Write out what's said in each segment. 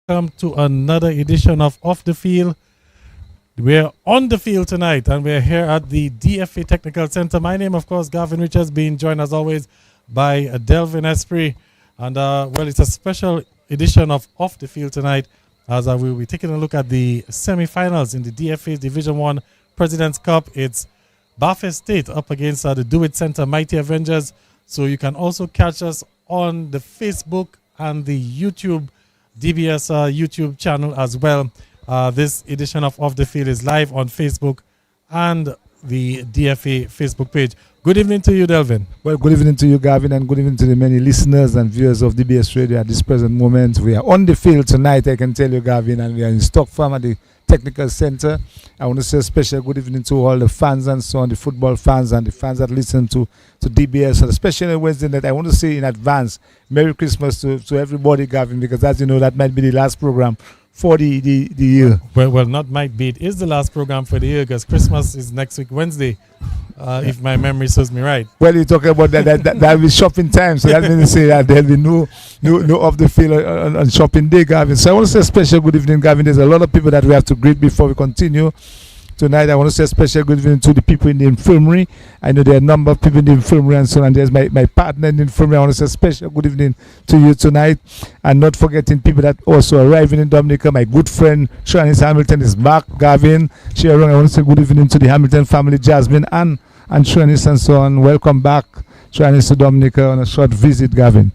welcome to another edition of Off the Field. We're on the field tonight and we're here at the D.F.A Technical Center. My name, of course, Gavin Richards, being joined as always by Delvin Esprit. And well, it's a special edition of Off the Field tonight as we'll be taking a look at the semi-finals in the D.F.A Division 1 President's Cup. It's D.F.A State up against the Do It Center Mighty Avengers. So you can also catch us on the Facebook and the YouTube, DBS YouTube channel as well. This edition of Off the Field is live on Facebook and the D.F.A Facebook page. Good evening to you, Delvin. Well, good evening to you, Gavin, and good evening to the many listeners and viewers of DBS Radio at this present moment. We are on the field tonight, I can tell you, Gavin, and we are in Stock Farm at the Technical Center. I want to say a special good evening to all the fans and so on, the football fans and the fans that listen to DBS, and especially Wednesday night. I want to say in advance, Merry Christmas to everybody, Gavin, because as you know, that might be the last program for the year. Well, not might be. It is the last program for the year because Christmas is next week, Wednesday, if my memory serves me right. Well, you're talking about that will be shopping time, so that means to say that there'll be no off the field on shopping day, Gavin. So I want to say a special good evening, Gavin. There's a lot of people that we have to greet before we continue. Tonight, I want to say a special good evening to the people in the infirmary. I know there are a number of people in the infirmary and so on. And there's my partner in the infirmary. I want to say a special good evening to you tonight. And not forgetting people that also arriving in Dominica. My good friend, Shanice Hamilton, is back. Gavin, Sharon, I want to say good evening to the Hamilton family, Jasmine, and Shanice and so on. Welcome back, Shanice, to Dominica on a short visit, Gavin.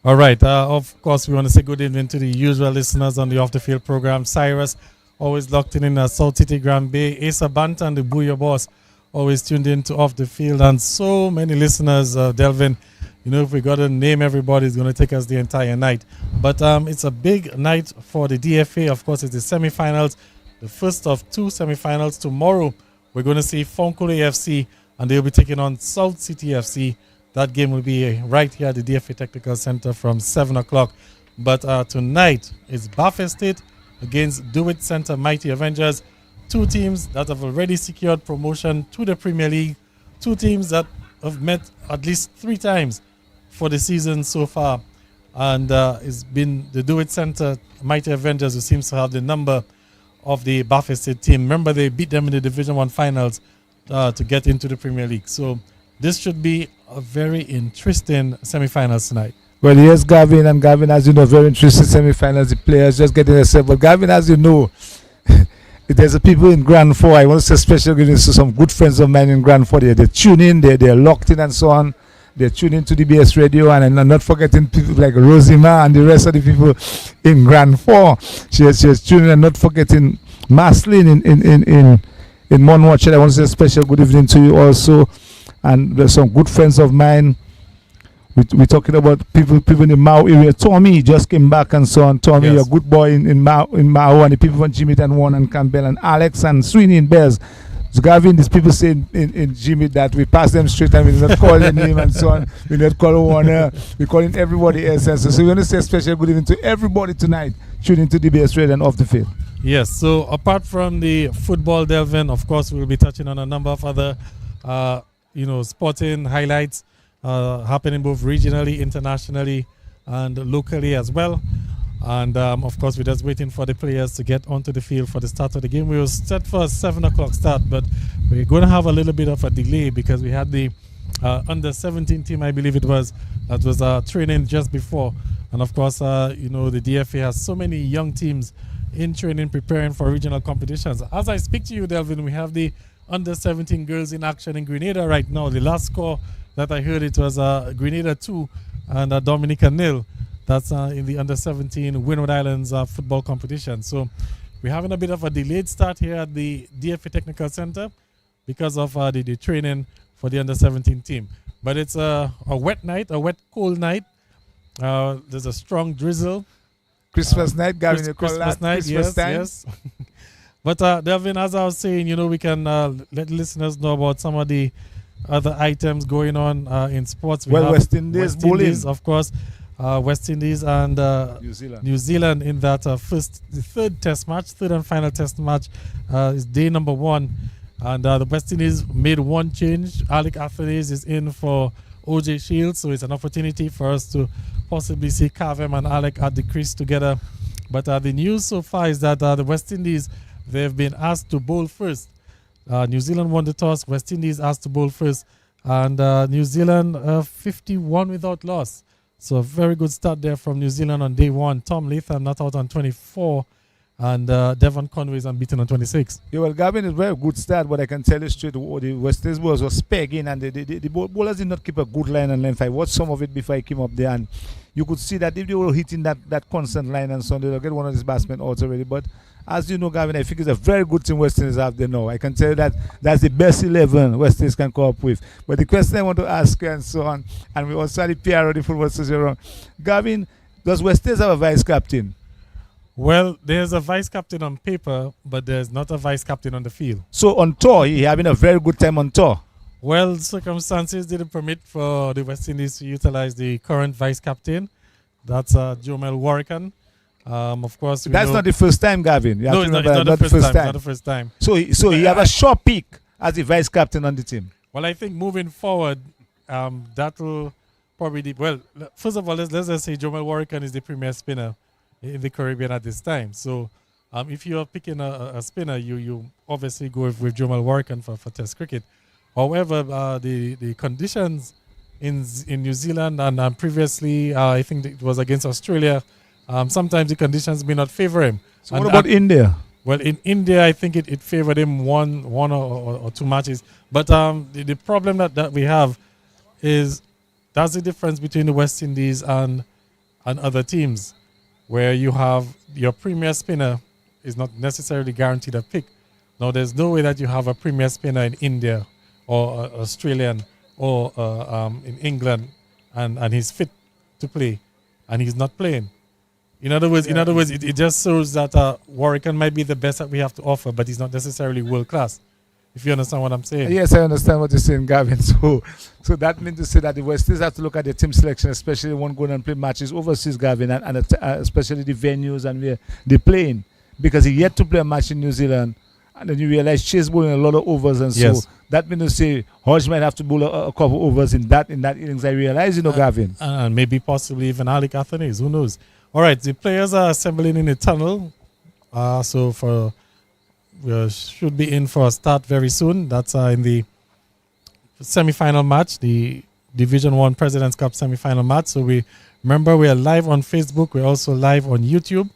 All right. Of course, we want to say good evening to the usual listeners on the Off the Field program. Cyrus, always locked in South City, Grand Bay. Asa Bantan, the Booyah boss, always tuned in to Off the Field. And so many listeners, Delvin. You know, if we got to name everybody, it's going to take us the entire night. But it's a big night for the D.F.A. Of course, it's the semifinals, the first of two semifinals. Tomorrow, we're going to see Fontaine AFC, and they'll be taking on South City FC. That game will be right here at the D.F.A Technical Center from 7 o'clock. But tonight, it's D.F.A State against Do It Center Mighty Avengers. Two teams that have already secured promotion to the Premier League. Two teams that have met at least 3 times for the season so far. And it's been the Do It Center Mighty Avengers who seems to have the number of the D.F.A State team. Remember, they beat them in the Division 1 finals to get into the Premier League. So this should be a very interesting semifinals tonight. Well, yes, Gavin, and Gavin, as you know, very interesting semi-finals. The players just getting themselves. But Gavin, as you know, there's a people in Grand 4. I want to say special greetings to some good friends of mine in Grand 4. They tune in, they're locked in and so on. They're tuning to DBS Radio, and I'm not forgetting people like Rosima and the rest of the people in Grand 4. She's tuning, and not forgetting Maslin in Monwatchet. I want to say a special good evening to you also. And there's some good friends of mine. We're talking about people in the Mao area. Tommy just came back and so on. Tommy, yes, a good boy in Mao, and the people from Jimmy and Warren and Campbell and Alex and Sweeney and Bears. So Gavin, these people say in Jimmy that we pass them straight and we do not call their name and so on. We do not call Warner. We're calling everybody else. So we want to say a special good evening to everybody tonight tuning into DBS Radio and Off the Field. Yes, so apart from the football, Delvin, of course, we'll be touching on a number of other sporting highlights happening both regionally, internationally, and locally as well. And of course, we're just waiting for the players to get onto the field for the start of the game. We were set for a 7 o'clock start, but we're going to have a little bit of a delay because we had the under 17 team, I believe it was, that was training just before. And of course, the D.F.A has so many young teams in training, preparing for regional competitions. As I speak to you, Delvin, we have the under 17 girls in action in Grenada right now. The last score that I heard, it was Grenada 2 and Dominica 0. That's in the under 17 Windward Islands football competition. So we're having a bit of a delayed start here at the D.F.A Technical Center because of the training for the under 17 team. But it's a wet night, a wet, cold night. There's a strong drizzle. Christmas night, Gavin. Christmas night, Christmas time. Yes. But Delvin, as I was saying, we can let listeners know about some of the other items going on in sports. We have West Indies, of course. West Indies and New Zealand in that the third and final test match is day number 1. And the West Indies made one change. Alec Athanaze is in for OJ Shields, so it's an opportunity for us to possibly see Kavem and Alec at the crease together But the news so far is that the West Indies, they've been asked to bowl first. New Zealand won the toss. West Indies asked to bowl first. And New Zealand 51 without loss. So a very good start there from New Zealand on day one. Tom Latham not out on 24. And Devon Conway is unbeaten on 26. Yeah, well, Gavin is a very good start, but I can tell you straight, the West Indies bowlers were pegging, and the bowlers did not keep a good line and length. I watched some of it before I came up there, and you could see that if they were hitting that constant line and so on, they'll get one of these batsmen out already. But as you know, Gavin, I think it's a very good team West Indies have there now. I can tell you that that's the best 11 West Indies can come up with. But the question I want to ask you and so on, and we also had the PR of the Football Association, Gavin, does West Indies have a vice captain? Well, there's a vice captain on paper, but there's not a vice captain on the field. So on tour, he having a very good time on tour. Well, circumstances didn't permit for the West Indies to utilize the current vice captain. That's Jomel Warrican. Of course, that's not the first time, Gavin. No, it's not the first time. It's not the first time. So he have a short peak as the vice captain on the team. Well, I think moving forward, that'll probably first of all, let's just say Jomel Warrican is the premier spinner in the Caribbean at this time. So if you're picking a spinner, you obviously go with Jomel Warrican for Test cricket. However, the conditions in New Zealand and previously, I think it was against Australia, sometimes the conditions may not favor him. So what about India? Well, in India, I think it favored him one or two matches. But the problem that we have is that's the difference between the West Indies and other teams, where you have your premier spinner is not necessarily guaranteed a pick. Now, there's no way that you have a premier spinner in India or Australian or in England and he's fit to play and he's not playing. In other words, it just shows that Warrican might be the best that we have to offer, but he's not necessarily world class. If you understand what I'm saying. Yes, I understand what you're saying, Gavin. So that means to say that the West Indies have to look at their team selection, especially when going and play matches overseas, Gavin, and especially the venues and where they're playing. Because he yet to play a match in New Zealand, and then you realize Chase bowling a lot of overs, and so that means to say Hodge might have to bowl a couple overs in that innings. I realize, Gavin. And maybe possibly even Alec Athanaze, who knows? All right, the players are assembling in the tunnel. So we should be in for a start very soon. That's in the semi-final match, the Division 1 President's Cup semi-final match. So we are live on Facebook. We're also live on YouTube.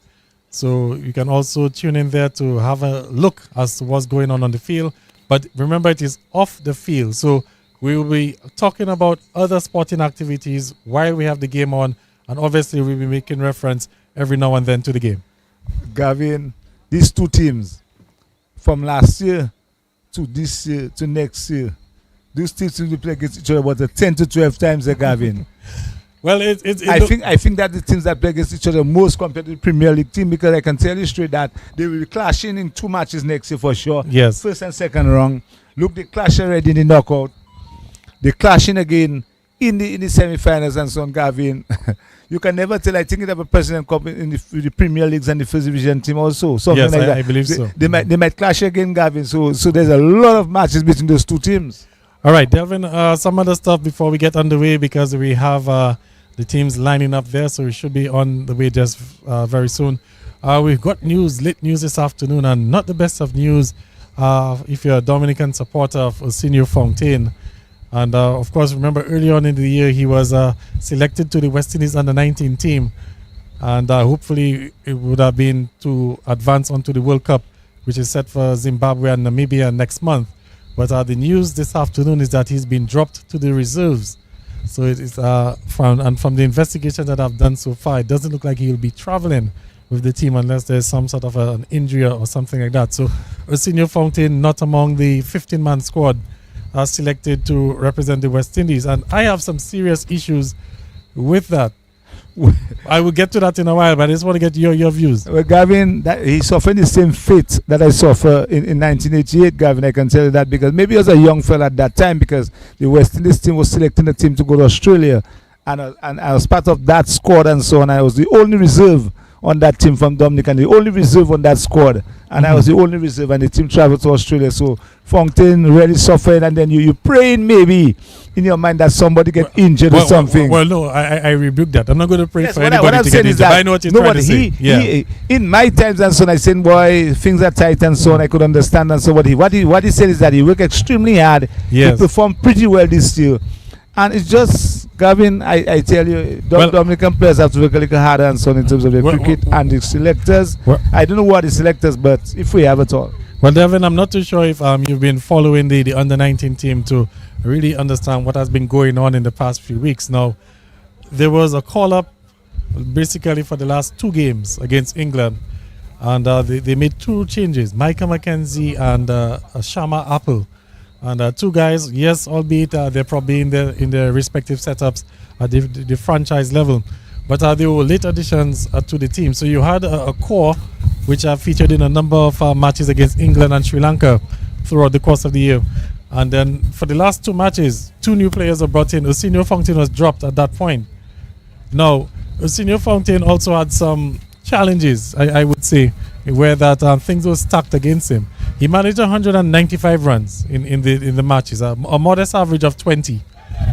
So you can also tune in there to have a look as to what's going on the field. But remember, it is off the field. So we will be talking about other sporting activities while we have the game on. And obviously, we'll be making reference every now and then to the game. Gavin, these two teams, from last year to this year to next year, these teams will play against each other about 10 to 12 times, Gavin. Well, I think that the teams that play against each other most compared to the Premier League team, because I can tell you straight that they will be clashing in 2 matches next year for sure. Yes. First and second round. Look, they clash already in the knockout. They're clashing again in the semi-finals and so on, Gavin. You can never tell. I think it have a President Cup in the Premier Leagues and the First Division team also. Something like that. I believe so. They might clash again, Gavin. So there's a lot of matches between those two teams. All right, Delvin, some other stuff before we get underway, because we have the teams lining up there, so we should be on the way just very soon. We've got lit news this afternoon, and not the best of news if you're a Dominican supporter of Senior Fontaine. And of course, remember early on in the year, he was selected to the West Indies under-19 team. And hopefully it would have been to advance onto the World Cup, which is set for Zimbabwe and Namibia next month. But the news this afternoon is that he's been dropped to the reserves. So it is from the investigation that I've done so far, it doesn't look like he'll be traveling with the team unless there's some sort of an injury or something like that. So Senior Fontaine not among the 15-man squad selected to represent the West Indies. And I have some serious issues with that. I will get to that in a while, but I just want to get your views. Well, Gavin, he suffered the same fate that I suffered in 1988, Gavin. I can tell you that, because maybe I was a young fella at that time, because the West Indies team was selecting the team to go to Australia. And I was part of that squad and so on. I was the only reserve on that team from Dominican, the only reserve on that squad, and I was the only reserve, and the team traveled to Australia. So Fontaine really suffered, and then you praying maybe in your mind that somebody get injured or something. Well, no, I rebuke that. I'm not going to pray for what anybody I'm to saying get is injured. that I know what you're trying to say. He, in my times and so on, I said, boy, things are tight and so on. I could understand and so. What he said is that he worked extremely hard. Yes. He performed pretty well this year. And it's just, Gavin, I tell you, Dominican players have to work a little harder and so on in terms of their cricket and the selectors. I don't know what the selectors, but if we have it all. Well, Devin, I'm not too sure if you've been following the under-19 team to really understand what has been going on in the past few weeks. Now, there was a call-up basically for the last 2 games against England, and they made 2 changes, Micah McKenzie and Shama Apple. And 2 guys, yes, albeit they're probably in their respective setups at the franchise level, but they were late additions to the team. So you had a core which featured in a number of matches against England and Sri Lanka throughout the course of the year. And then for the last 2 matches, 2 new players were brought in. Arsenio Fontaine was dropped at that point. Now, Arsenio Fontaine also had some challenges, I would say, where that things were stacked against him. He managed 195 runs in the matches, a modest average of 20.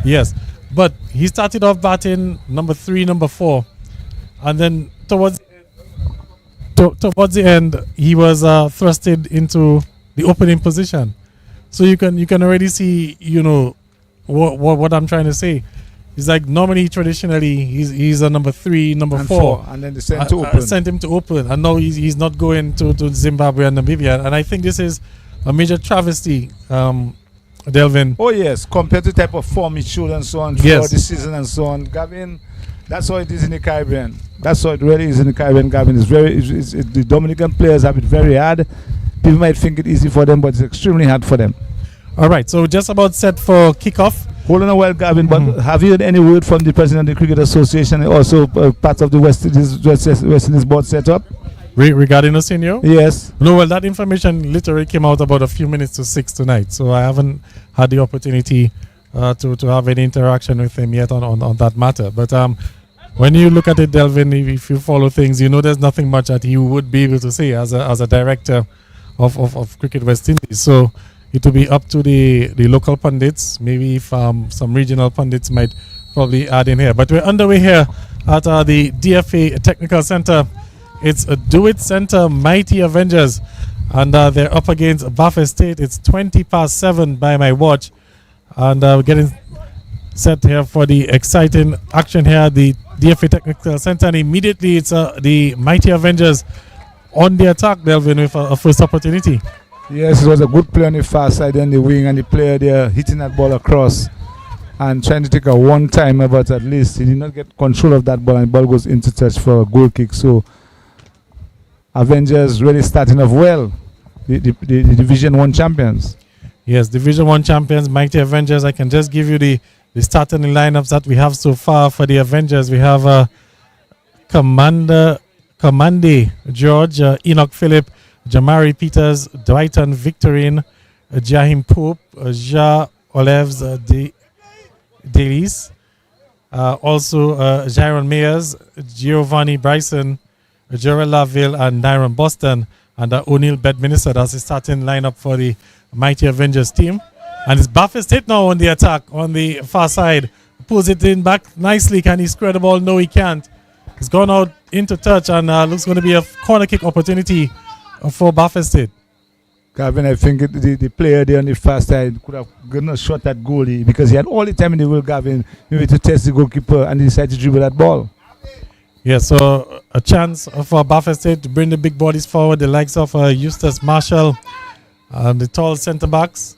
Yes, but he started off batting number 3, number 4, and then towards the end he was thrusted into the opening position. So you can already see, what I'm trying to say. It's like normally, traditionally, he's a number 3, number 4, and then they sent him to open, and now he's not going to Zimbabwe and Namibia, and I think this is a major travesty, Delvin. Oh yes, compared to the type of form he showed and so on throughout the season and so on, Gavin. That's how it is in the Caribbean. That's how it really is in the Caribbean, Gavin. The Dominican players have it very hard. People might think it's easy for them, but it's extremely hard for them. All right, so just about set for kickoff. Hold on a while, Gavin, but have you heard any word from the president of the Cricket Association, also part of the West Indies board setup? Regarding Arsenio? Yes. No, well, that information literally came out about a few minutes to 6 tonight, so I haven't had the opportunity to have any interaction with him yet on that matter. But when you look at it, Delvin, if you follow things, there's nothing much that he would be able to say as a director of Cricket West Indies. So it will be up to the local pundits. Maybe if some regional pundits might probably add in here. But we're underway here at the D.F.A Technical Center. It's a Do-It Center Mighty Avengers, and they're up against B.A State. It's 7:20 by my watch, and we're getting set here for the exciting action here at the D.F.A Technical Center, and immediately it's the Mighty Avengers on the attack, Delvin, with a first opportunity. Yes, it was a good play on the far side on the wing, and the player there hitting that ball across and trying to take a one-timer, but at least he did not get control of that ball, and the ball goes into touch for a goal kick. So Avengers really starting off well, the Division 1 champions. Yes, Division 1 champions, Mighty Avengers. I can just give you the starting lineups that we have so far for the Avengers. We have Commande George, Enoch Phillip, Jamari Peters, Dwighton Victorine, Jahim Pope, Ja Oleves Dailies, also Jaron Mayers, Giovanni Bryson, Gerald Laville, and Nyron Boston, and O'Neill Bedminster. That's the starting lineup for the Mighty Avengers team. And it's B.A State now on the attack on the far side. Pulls it in back nicely. Can he square the ball? No, he can't. He's gone out into touch, and looks going to be a corner kick opportunity for B.A State. Gavin, I think the player there on the far side could have gotten a shot at goalie, because he had all the time in the world, Gavin, maybe to test the goalkeeper, and he decided to dribble that ball. Yeah, so a chance for B.A State to bring the big bodies forward, the likes of Eustace Marshall and the tall centre backs.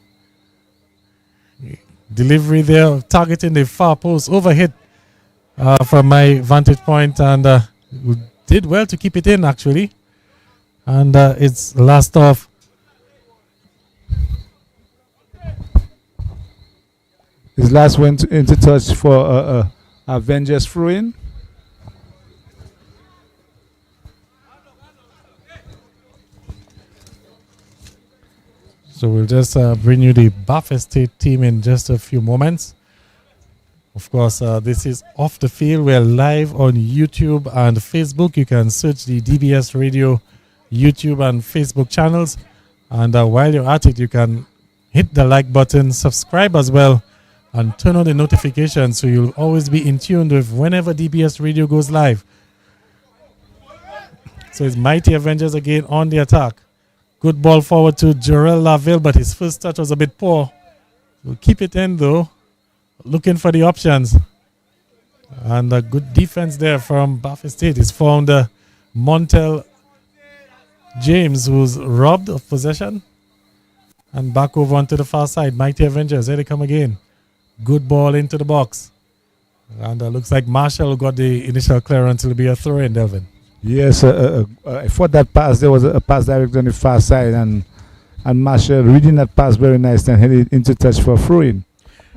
Delivery there, targeting the far post, overhit from my vantage point, and did well to keep it in, actually. And it's last off. His last went into touch for Avengers throw-in. So we'll just bring you the B.A State team in just a few moments. Of course, this is Off the Field. We're live on YouTube and Facebook. You can search the DBS Radio YouTube and Facebook channels. And while you're at it, you can hit the like button, subscribe as well, and turn on the notifications so you'll always be in tune with whenever DBS Radio goes live. So it's Mighty Avengers again on the attack. Good ball forward to Jarrell Laville, but his first touch was a bit poor. We'll keep it in though. Looking for the options. And a good defense there from Buffalo State. He's found Montel James, who's robbed of possession. And back over onto the far side. Mighty Avengers, here they come again. Good ball into the box. And looks like Marshall got the initial clearance. It'll be a throw in, Delvin. Yes, for that pass, there was a pass direct on the far side. And Marshall reading that pass very nice and headed into touch for throwing.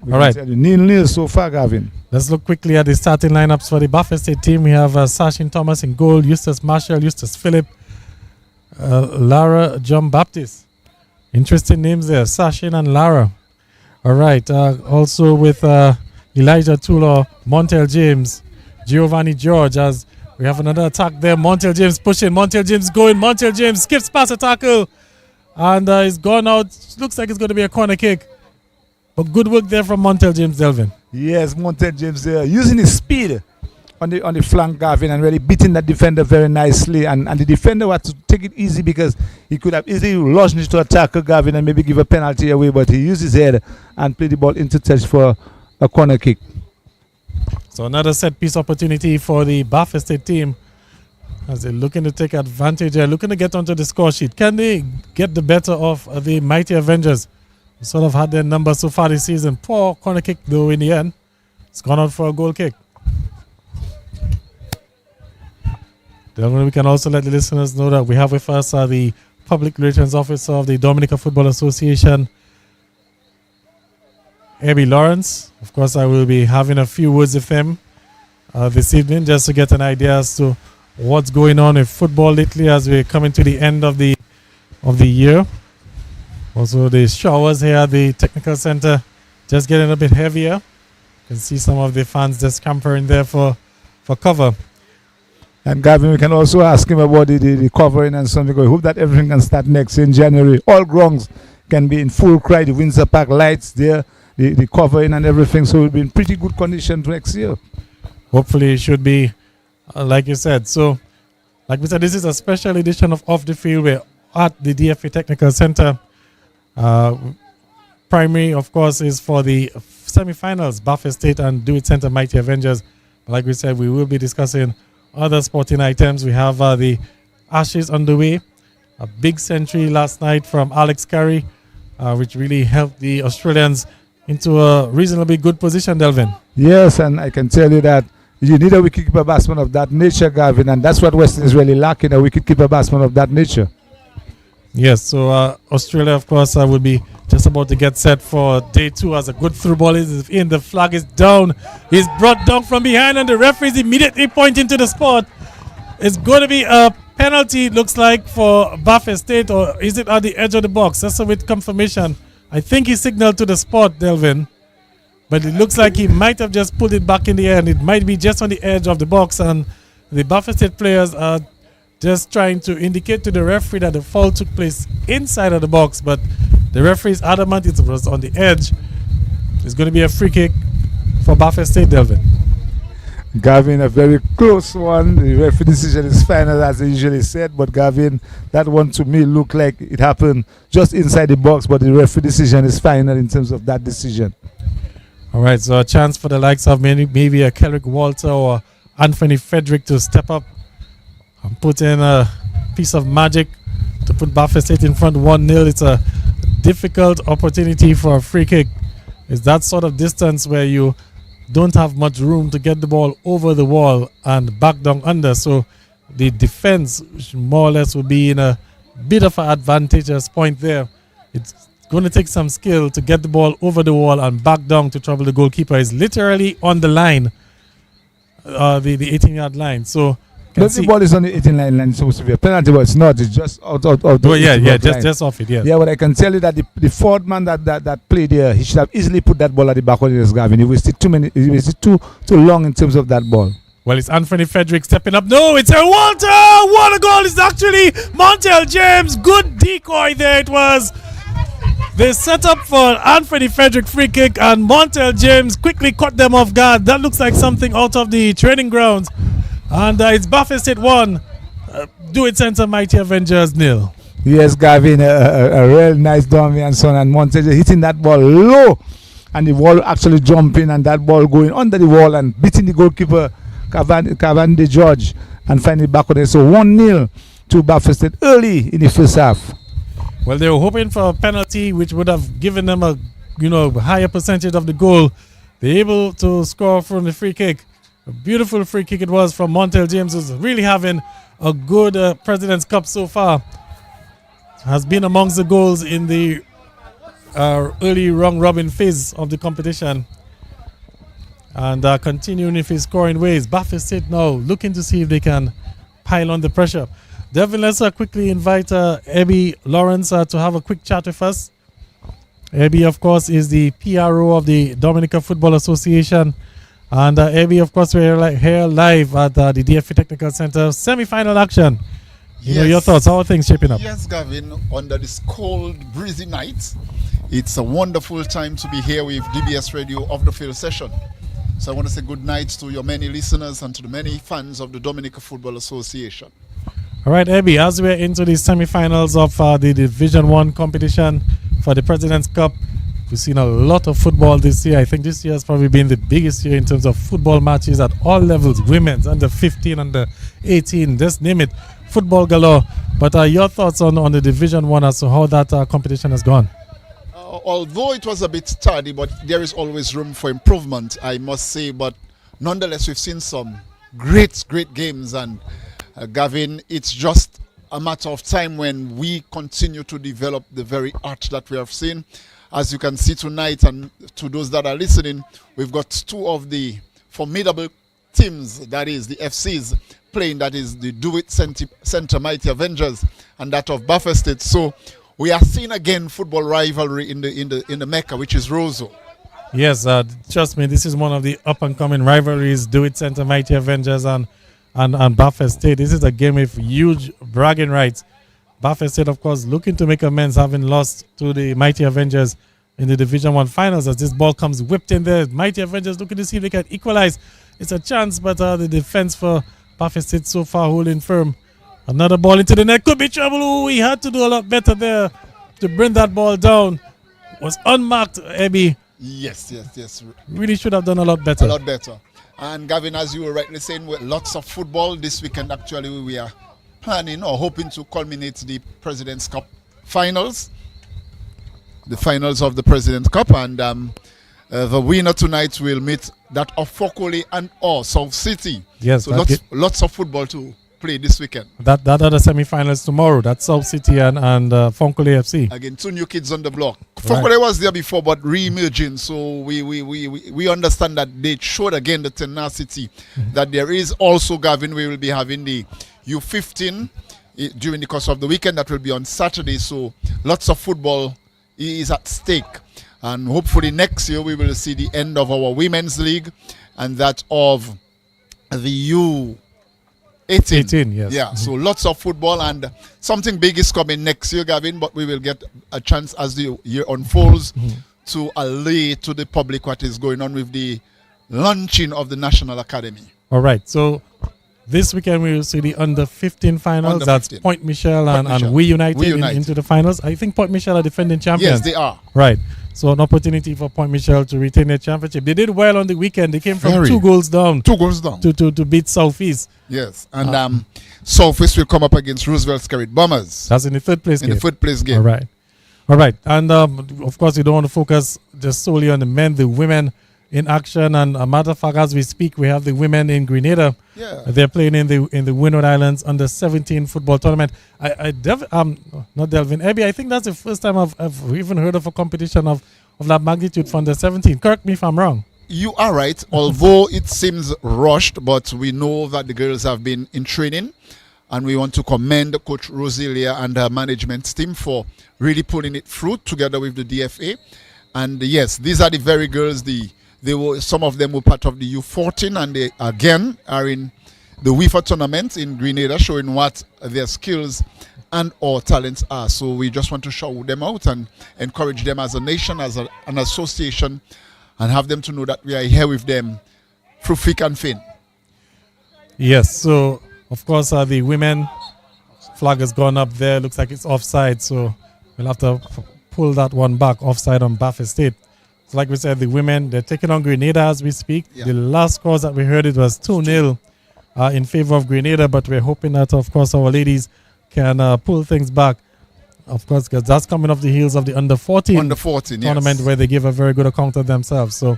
All right. 0-0 so far, Gavin. Let's look quickly at the starting lineups for the Buffalo State team. We have Sachin Thomas in goal, Eustace Marshall, Eustace Phillip, Lara John Baptist. Interesting names there, Sachin and Lara. All right. Also with Elijah Tulo, Montel James, Giovanni George. As we have another attack there. Montel James pushing. Montel James going. Montel James skips past a tackle. And he's gone out. Looks like it's going to be a corner kick. But good work there from Montel James, Delvin. Yes, Montel James there using his speed on the flank, Gavin, and really beating that defender very nicely. And the defender had to take it easy because he could have easily launched into a tackle, Gavin, and maybe give a penalty away. But he used his head and played the ball into touch for a corner kick. So another set piece opportunity for the Buffalo State team as they're looking to take advantage. They're looking to get onto the score sheet. Can they get the better of the Mighty Avengers? Sort of had their number so far this season. Poor corner kick though in the end. It's gone out for a goal kick. Then we can also let the listeners know that we have with us the Public Relations Officer of the Dominica Football Association, Abby Lawrence. Of course, I will be having a few words with him this evening just to get an idea as to what's going on with football lately as we're coming to the end of the year. Also, the showers here at the technical center just getting a bit heavier. You can see some of the fans just scampering there for cover. And Gavin, we can also ask him about the covering and something. We hope that everything can start next in January. All grounds can be in full cry. The Windsor Park lights there, the covering and everything. So we'll be in pretty good condition next year. Hopefully it should be, like you said. So, like we said, this is a special edition of Off the Field. We're at the D.F.A Technical Center. Primary, of course, is for the semi-finals, Buffalo State and Do-It Center Mighty Avengers. But like we said, we will be discussing other sporting items. We have the Ashes underway. A big century last night from Alex Curry, which really helped the Australians into a reasonably good position, Delvin. Yes, and I can tell you that you need a wicketkeeper batsman of that nature, Gavin, and that's what Western is really lacking, a wicketkeeper batsman of that nature. Yes, so Australia, of course, will be just about to get set for day 2 as a good through ball is in. The flag is down. He's brought down from behind, and the referee is immediately pointing to the spot. It's going to be a penalty, it looks like, for Buffalo State, or is it at the edge of the box? That's with confirmation. I think he signaled to the spot, Delvin, but it looks like he might have just pulled it back in the air, and it might be just on the edge of the box, and the Buffalo State players are just trying to indicate to the referee that the foul took place inside of the box, but the referee is adamant it was on the edge. It's going to be a free kick for Buffalo State, Delvin. Gavin, a very close one. The referee decision is final, as they usually said, but Gavin, that one to me looked like it happened just inside the box, but the referee decision is final in terms of that decision. All right, so a chance for the likes of maybe a Kendrick Walter or Anthony Frederick to step up and put in a piece of magic to put Buffalo State in front 1-0. It's a difficult opportunity for a free kick. It's that sort of distance where you don't have much room to get the ball over the wall and back down under. So the defense more or less will be in a bit of an advantageous point there. It's going to take some skill to get the ball over the wall and back down to trouble the goalkeeper. Is literally on the line, the 18-yard line. So can But see. the ball is on the 18 line, it's supposed to be a penalty, but it's not. It's just out the Oh, yeah, 18 yeah, line. just off it, yeah. Yeah, but I can tell you that the fourth man that played there, he should have easily put that ball at the back of his Gavin. He wasted too long in terms of that ball. Well, it's Anthony Frederick stepping up. No, it's a Walter! What a goal! It's actually Montel James. Good decoy there it was. They set up for Anthony Frederick free kick, and Montel James quickly caught them off guard. That looks like something out of the training grounds. And it's Buffett State 1. Do it Center Mighty Avengers 0. Yes, Gavin, a real nice Domian son, and Montel hitting that ball low, and the ball actually jumping, and that ball going under the wall and beating the goalkeeper, Cavan the George, and finally back on it. So 1-0 to Buffett State early in the first half. Well, they were hoping for a penalty, which would have given them a higher percentage of the goal. They're able to score from the free kick. A beautiful free kick it was from Montel James, who's really having a good President's Cup so far. Has been amongst the goals in the early round robin phase of the competition. And continuing with his scoring ways. Buffett State now looking to see if they can pile on the pressure. Devin, let's quickly invite Abby Lawrence to have a quick chat with us. Abby, of course, is the PRO of the Dominica Football Association. And Abby, of course, we're here live at the D.F.A Technical Center. Semi-final action. Your thoughts, how are things shaping up? Yes, Gavin, under this cold, breezy night, it's a wonderful time to be here with DBS Radio Off the Field session. So I want to say good night to your many listeners and to the many fans of the Dominica Football Association. All right, Abby, as we're into the semi-finals of the Division 1 competition for the President's Cup, we've seen a lot of football this year. I think this year has probably been the biggest year in terms of football matches at all levels, women's, under 15, under 18, just name it, football galore. But your thoughts on the Division 1 as to how that competition has gone? Although it was a bit tardy, but there is always room for improvement, I must say. But nonetheless, we've seen some great games. And Gavin, it's just a matter of time when we continue to develop the very art that we have seen. As you can see tonight, and to those that are listening, we've got two of the formidable teams, that is the FCs, playing. That is the Do It Center Mighty Avengers and that of Buffett State. So we are seeing again football rivalry in the Mecca, which is Roseau. Yes, trust me, this is one of the up and coming rivalries. Do It Center Mighty Avengers and Buffett State. This is a game with huge bragging rights. Buffett State, of course, looking to make amends, having lost to the Mighty Avengers in the Division 1 finals. As this ball comes whipped in there, Mighty Avengers looking to see if they can equalize. It's a chance, but the defense for Buffett State so far holding firm. Another ball into the net, could be trouble. Ooh, he had to do a lot better there to bring that ball down. Was unmarked, Abby. Yes. Really should have done a lot better. A lot better. And Gavin, as you were rightly saying, with lots of football this weekend, actually we are planning or hoping to culminate the President's Cup finals. The finals of the President's Cup, and the winner tonight will meet that of Fokole and South City. Yes, so lots of football to play this weekend. That are the semi-finals tomorrow. That's South City and Fonkole FC. Again, two new kids on the block. Fonkole was there before, but re-emerging. So we understand that they showed again the tenacity that there is. Also, Gavin, we will be having the U15 during the course of the weekend. That will be on Saturday. So lots of football is at stake. And hopefully next year we will see the end of our women's league and that of the U18. 18, yes. Yeah, so lots of football, and something big is coming next year, Gavin, but we will get a chance as the year unfolds to allay to the public what is going on with the launching of the National Academy. All right, so this weekend we will see the under 15 finals. Under That's 15. Point Michel and We United, into the finals. I think Point Michel are defending champions. Yes, they are. Right. So an opportunity for Point Michel to retain their championship. They did well on the weekend. They came from 2 goals down. 2 goals down. To beat Southeast. Yes. And Southeast will come up against Roosevelt Scarlet Bombers. That's in the third place game. In the third place game. All right. And of course, we don't want to focus just solely on the men, the women in action. And a matter of fact, as we speak, we have the women in Grenada. Yeah. They're playing in the Windward Islands under 17 football tournament. Not Delvin. Abby, I think that's the first time I've even heard of a competition of that magnitude for under 17. Correct me if I'm wrong. you are right. Although it seems rushed, but we know that the girls have been in training, and we want to commend Coach Roselia and her management team for really pulling it through together with the D.F.A. And yes, these are the very girls. Some of them were part of the U14, and they again are in the WIFA tournament in Grenada, showing what their skills and or talents are. So we just want to shout them out and encourage them as a nation, as an association, and have them to know that we are here with them through thick and thin. Yes, so of course the women flag has gone up there. Looks like it's offside, so we'll have to pull that one back, offside on Bath Estate. So like we said, the women, they're taking on Grenada as we speak. Yeah. The last scores that we heard, it was 2-0 in favor of Grenada, but we're hoping that, of course, our ladies can pull things back. Of course, because that's coming off the heels of the under-14 tournament, where they give a very good account of themselves. So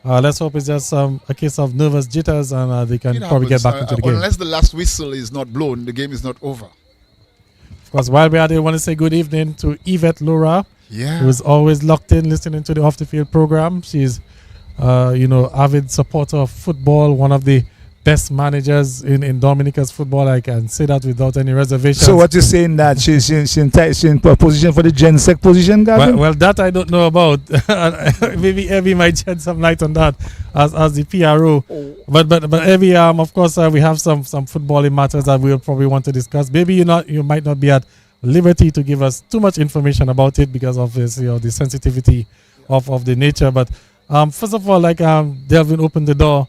let's hope it's just a case of nervous jitters, and they can probably get back into the game. Unless the last whistle is not blown, the game is not over. Of course, while we're at it, I want to say good evening to Yvette Laura, who is always locked in, listening to the Off the Field program. She's, avid supporter of football, one of the best managers in Dominica's football. I can say that without any reservation. So what you're saying, that she's in position for the Gen Sec position, Gavin? Well, that I don't know about. Maybe Evie might shed some light on that as the PRO. But Evie, of course, we have some footballing matters that we'll probably want to discuss. Maybe you might not be at liberty to give us too much information about it because of this, the sensitivity of the nature. But first of all, like Delvin opened the door,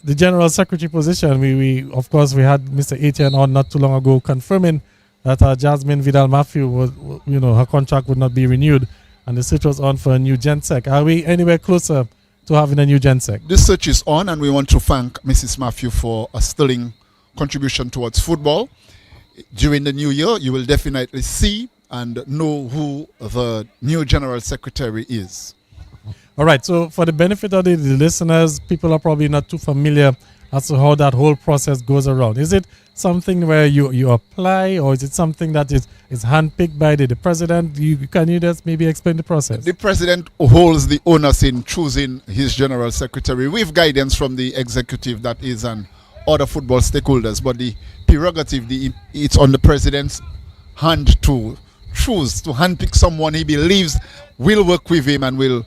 the General Secretary position, we of course we had Mr. Etienne on not too long ago confirming that Jasmine Vidal-Matthew was, her contract would not be renewed, and the search was on for a new GenSec. Are we anywhere closer to having a new GenSec? This search is on, and we want to thank Mrs. Matthew for a sterling contribution towards football. During the new year, you will definitely see and know who the new General Secretary is. All right, so for the benefit of the listeners, people are probably not too familiar as to how that whole process goes around. Is it something where you apply, or is it something that is handpicked by the president? Can you just maybe explain the process? The president holds the onus in choosing his general secretary with guidance from the executive, that is, and other football stakeholders. But the prerogative, it's on the president's hand to choose, to handpick someone he believes will work with him and will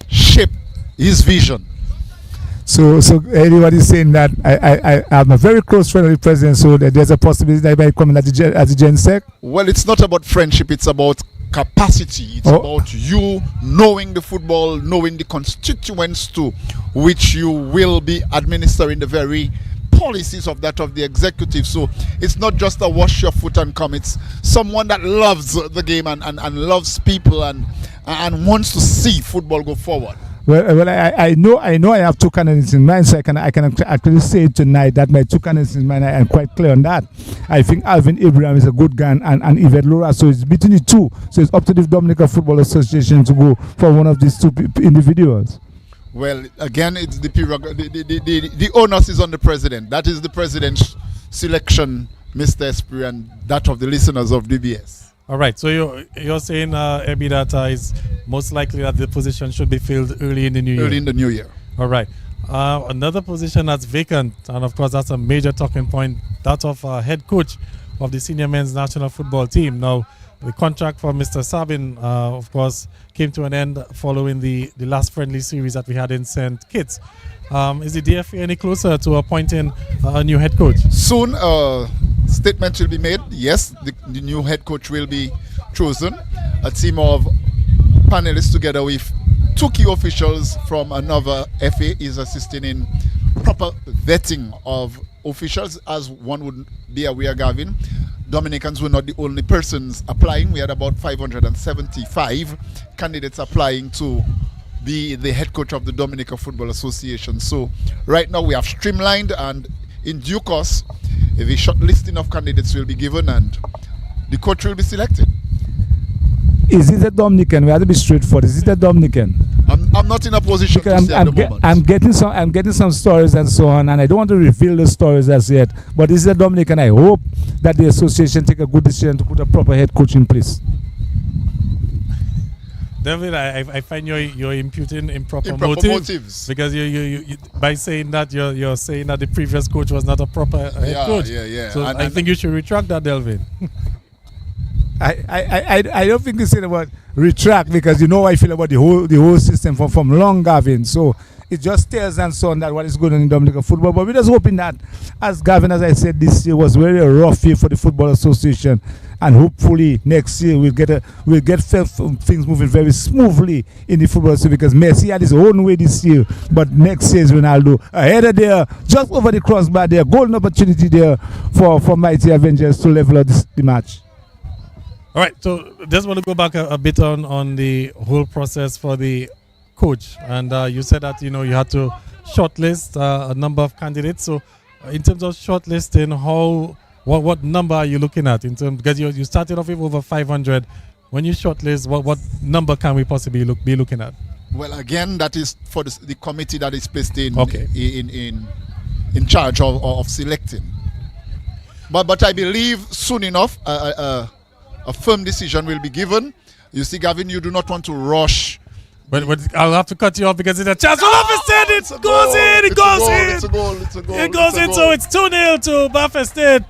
shape his vision. So everybody's saying that I'm a very close friend of the president, so that there's a possibility that I might come in as a GenSec? Well, it's not about friendship, it's about capacity. It's about you knowing the football, knowing the constituents to which you will be administering the very policies of the executive. So it's not just a wash your foot and come. It's someone that loves the game and loves people and wants to see football go forward. Well, I know I have two candidates in mind, so I can actually say tonight that my two candidates in mind, I am quite clear on that. I think Alvin Abraham is a good guy, and Yvette Laura, so it's between the two. So it's up to the Dominican Football Association to go for one of these two individuals. Well, again, it's the onus is on the president. That is the president's selection, Mr. Esprit, and that of the listeners of DBS. All right, so you're saying, Ebi, that is most likely that the position should be filled early in the new year? Early in the new year. All right. Another position that's vacant, and of course that's a major talking point, that of head coach of the senior men's national football team. Now, the contract for Mr. Sabin, of course, came to an end following the last friendly series that we had in St. Kitts. Is the D.F.A any closer to appointing a new head coach? Soon, statement will be made. Yes, the new head coach will be chosen. A team of panelists together with two key officials from another FA is assisting in proper vetting of officials. As one would be aware, Gavin, Dominicans were not the only persons applying. We had about 575 candidates applying to be the head coach of the Dominican Football Association. So right now we have streamlined, and in due course the shortlisting of candidates will be given and the coach will be selected. Is it a Dominican? We have to be straightforward. Is it a Dominican? I'm not in a position to say at the moment. I'm getting some stories and so on, and I don't want to reveal the stories as yet. But is it a Dominican? I hope that the association take a good decision to put a proper head coach in place. David, I find you're imputing improper Improper motives motives. because you by saying that you're saying that the previous coach was not a proper head coach. Yeah. So And I think you should retract that, Delvin. I don't think it's saying about retract, because you know how I feel about the whole system from long, Gavin. So it just tells and so on that what is going on in Dominican football. But we're just hoping that, as Gavin, as I said, this year was very rough year for the Football Association, and hopefully next year we'll get things moving very smoothly in the football association, because Messi had his own way this year, but next year is Ronaldo ahead of there, just over the crossbar there, golden opportunity there for mighty Avengers to level up the match. All right, so just want to go back a bit on the whole process for the coach, and you said that you had to shortlist a number of candidates. So in terms of shortlisting, what number are you looking at in terms, because you started off with over 500? When you shortlist, what number can we possibly be looking at? Well, again, that is for the committee that is placed in Okay. in charge of selecting. But I believe soon enough a firm decision will be given. You see, Gavin, you do not want to rush. But I'll have to cut you off because it's a chance. Baffa State, it goes in, it goes in. It's a goal, it's a goal. It goes in, so it's 2-0 to Baffa State.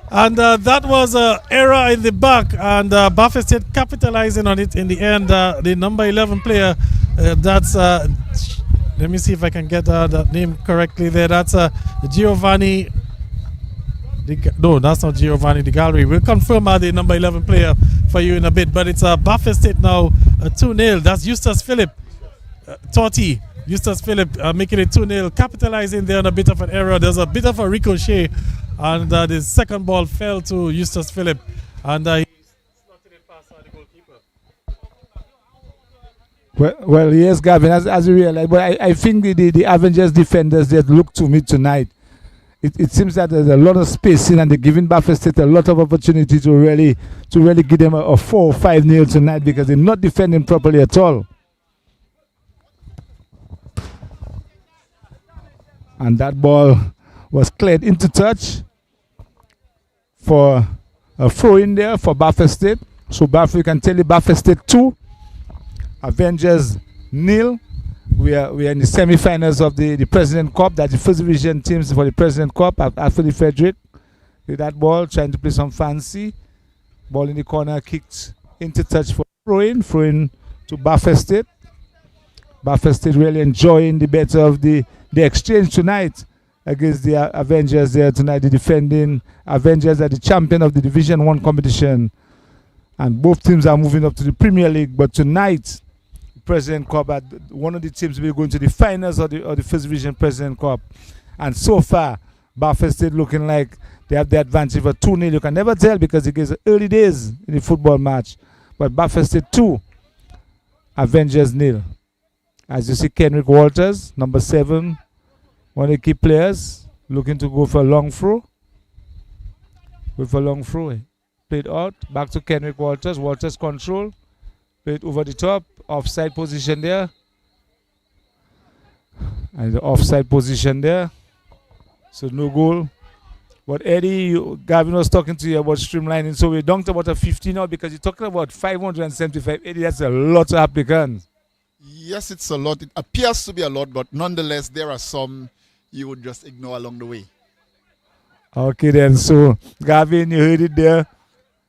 And that was an error in the back, and Baffa State capitalizing on it in the end. The number 11 player, that's, let me see if I can get that name correctly there. That's Giovanni. No, that's not Giovanni the Gallery. We'll confirm the number 11 player for you in a bit. But it's Baffa State now 2-0. That's Eustace Philip. Totti. Eustace Philip making it 2-0. Capitalizing there on a bit of an error. There's a bit of a ricochet. And the second ball fell to Eustace Philip. And he slotted it past the goalkeeper. Well, yes, Gavin, as you realize. But I think the Avengers defenders that look to me tonight, it seems that there's a lot of spacing, and they're giving Baffa State a lot of opportunity to really give them a 4 or 5-0 tonight, because they're not defending properly at all. And that ball was cleared into touch for a throw in there for Baffa State. So you can tell you Baffa State 2, Avengers 0. We are in the semi-finals of the President Cup. That's the first division teams for the President Cup after the Frederick. With that ball, trying to play some fancy. Ball in the corner, kicked into touch for throw-in to Baffa State. Baffa State really enjoying the better of the exchange tonight against the Avengers there tonight. The defending Avengers are the champion of the Division 1 competition. And both teams are moving up to the Premier League. But tonight, President Cup, one of the teams will be going to the finals of the First Division President Cup. And so far, Baffa State looking like they have the advantage of a 2-0. You can never tell because it is early days in the football match. But Baffa State 2, Avengers 0. As you see, Kenrick Walters, number 7, one of the key players, looking to go for a long throw. Played out, back to Kenrick Walters. Walters control. Played over the top, offside position there. And the offside position there. So no goal. But Eddie, Gavin was talking to you about streamlining. So we dunked about a 50 now because you're talking about 575. Eddie, that's a lot of applicants. Yes, it's a lot. It appears to be a lot, but nonetheless, there are some you would just ignore along the way. Okay then, so Gavin, you heard it there.